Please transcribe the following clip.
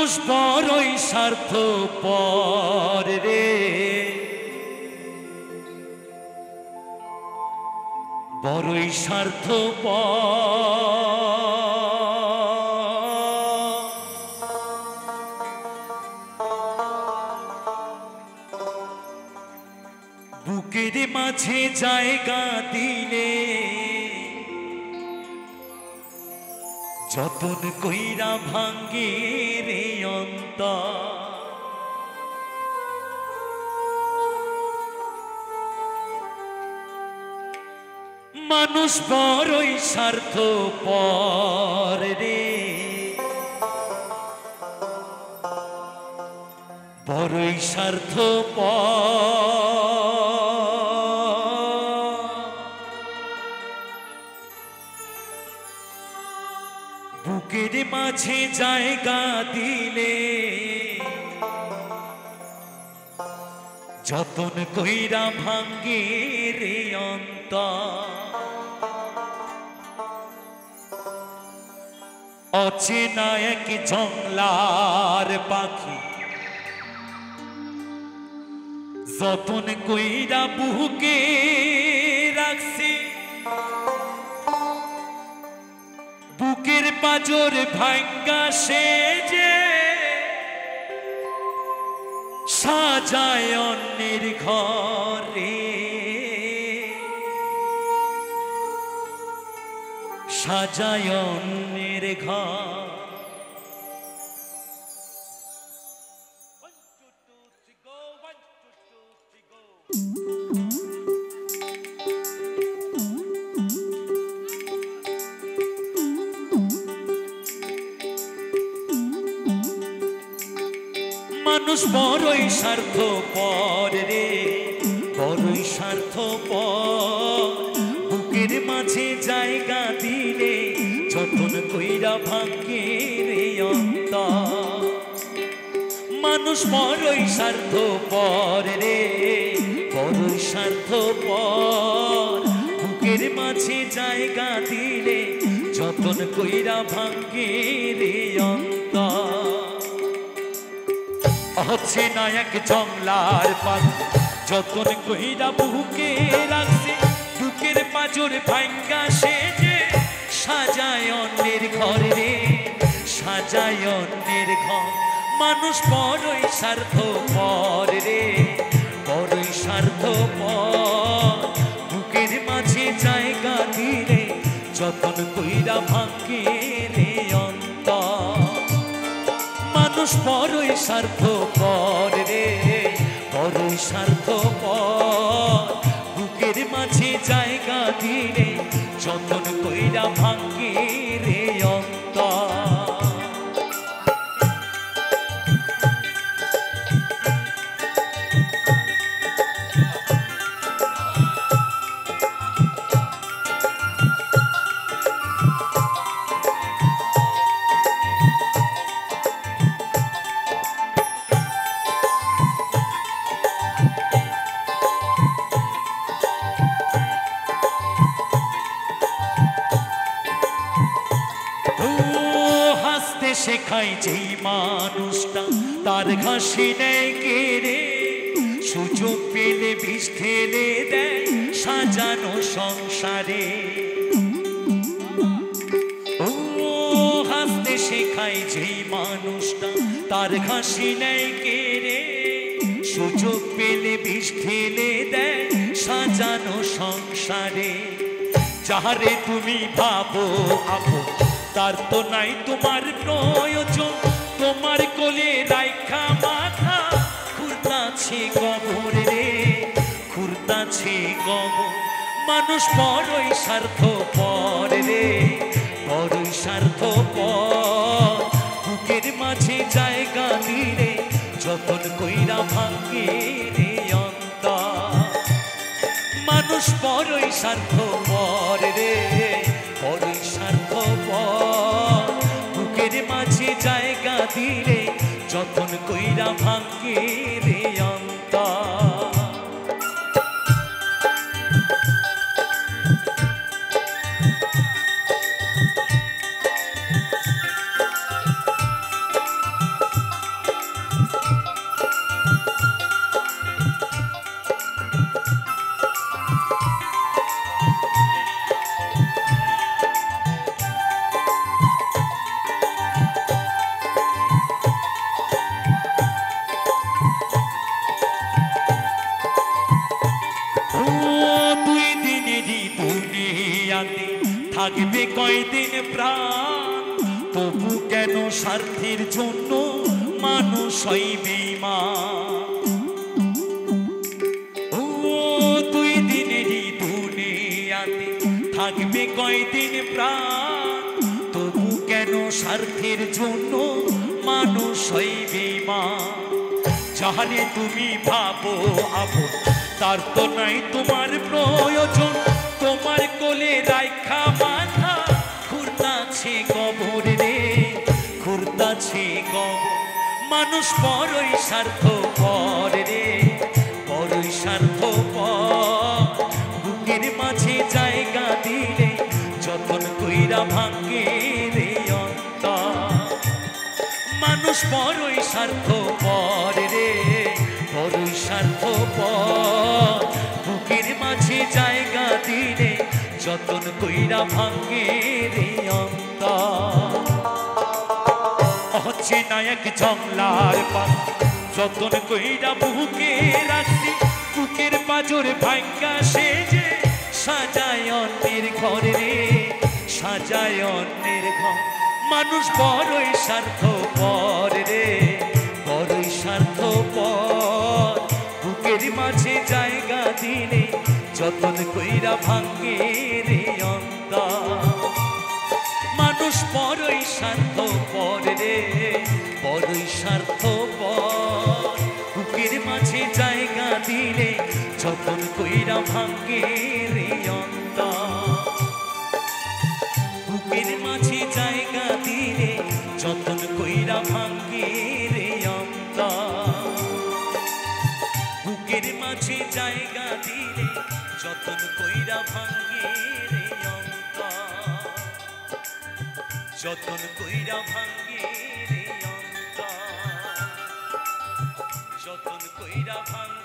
মানুষ বড়ই স্বার্থপর রে, বড়ই স্বার্থপর। বুকের মাঝে জায়গা দিলে যতন কইরা ভাঙ্গে রে অন্তর। মানুষ বড়ই স্বার্থপর রে, বড়ই স্বার্থপর। বুকের মাঝে জায়গা দিলে যতন কইরা ভাঙ্গে রে অন্তর। অচেনা এক জংলার পাখি যতন কইরা বুকে রাখছি, বুকের পাজর ভাঙ্গা সে যে সাজায় অন্যের ঘরে, সাজায় অন্যের ঘর। মানুষ বড়ই স্বার্থপর রে, বড়ই স্বার্থপর। বুকের মাঝে জায়গা দিলে যতন কইরা ভাঙ্গে রে অন্তর। মানুষ বড়ই স্বার্থপর রে, বড়ই স্বার্থপর। বুকের মাঝে জায়গা দিলে যতন কইরা ভাঙ্গে রে অন্তর। অচেনা এক জংলার পাখি যতন কইরা বুকে রাখছে, বুকের পাজর ভাঙ্গা সে যে সাজায় অন্যের ঘর রে, সাজায় অন্যের ঘর। মানুষ বড়ই স্বার্থপর রে, বড়ই স্বার্থপর। বুকের মাঝে জায়গা দিলে যতন কইরা ভাঙ্গে রে অন্তর। মানুষ বড়ই স্বার্থপর রে, বড়ই স্বার্থপর। বুকের মাঝে জায়গা দিলে যতন কইরা ভাঙ্গে রে অন্তর। শেখাই যেই মানুষটা তার ঘাসি নেই কেড়ে, সুযোগ পেলে বিষ ঢেলে দেয় সাজানো সংসারে। ও হাসতে শেখাই যেই মানুষটা তার ঘাসি নেই কেড়ে, সুযোগ পেলে বিষ ঢেলে দেয় সাজানো সংসারে। যাহারে তুমি ভাবো আপন তার তো নাই তোমার প্রয়োজন, তোমার কোলে রাইখা মাথা খুঁড়তাছে কবর রে, খুঁড়তাছে কবর। মানুষ বড়ই স্বার্থপর রে, বড়ই স্বার্থপর। বুকের মাঝে জায়গা দিলে যতন কইরা ভাঙ্গে রে অন্তর। মানুষ বড়ই স্বার্থপর রে, বড়ই স্বার্থপর। বুকের মাঝে জায়গা দিলে যতন কইরা ভাঙ্গে রে অন্তর। থাকবে কয়দিন প্রাণ, তবু কেন স্বার্থের জন্য মানুষ হয় বেঈমান। ও দুই দিনেরই দুনিয়াতে থাকবে কয়দিন প্রাণ, তবু কেন স্বার্থের জন্য মানুষ হয় বেঈমান। যাহারে তুমি ভাবো আপন, তার তো নাই তোমার প্রয়োজন, তোমার কোলে রাইখা মাথা ঘুরতাছে কবর রে, ঘুরতাছে কবর। মানুষ বড়ই স্বার্থপর রে, বড়ই স্বার্থপর। বুকের মাঝে জায়গা দিলে যতন কইরা ভাঙ্গে রে অন্তর। মানুষ বড়ই স্বার্থপর রে, বড়ই স্বার্থপর। বুকের মাঝে জায়গা দিলে যতন কইরা ভাঙ্গে রে অন্তর। অচেনা এক জংলার পাখি যতন কইরা বুকে রাখছি, বুকের পাজর ভাঙ্গা সেজে সাজায় অন্যের ঘর রে, সাজায় অন্যের ঘর। মানুষ বড়ই স্বার্থপর রে, বড়ই স্বার্থপর। বুকের মাঝে জায়গা দিলে যতন কইরা ভাঙ্গে রে অন্তর। মানুষ বড়ই স্বার্থপর রে, বড়ই স্বার্থপর। বুকের মাঝে জায়গা দিলে যতন কইরা ভাঙ্গে রে অন্তর। বুকের মাঝে জায়গা দিলে যতন কইরা ভাঙ্গে রে অন্তর। বুকের মাঝে জায়গা দিলে যতন কইরা ভাঙ্গে রে অন্তর, যতন কইরা ভাঙ্গে রে অন্তর, যতন কইরা ভাঙ্গে।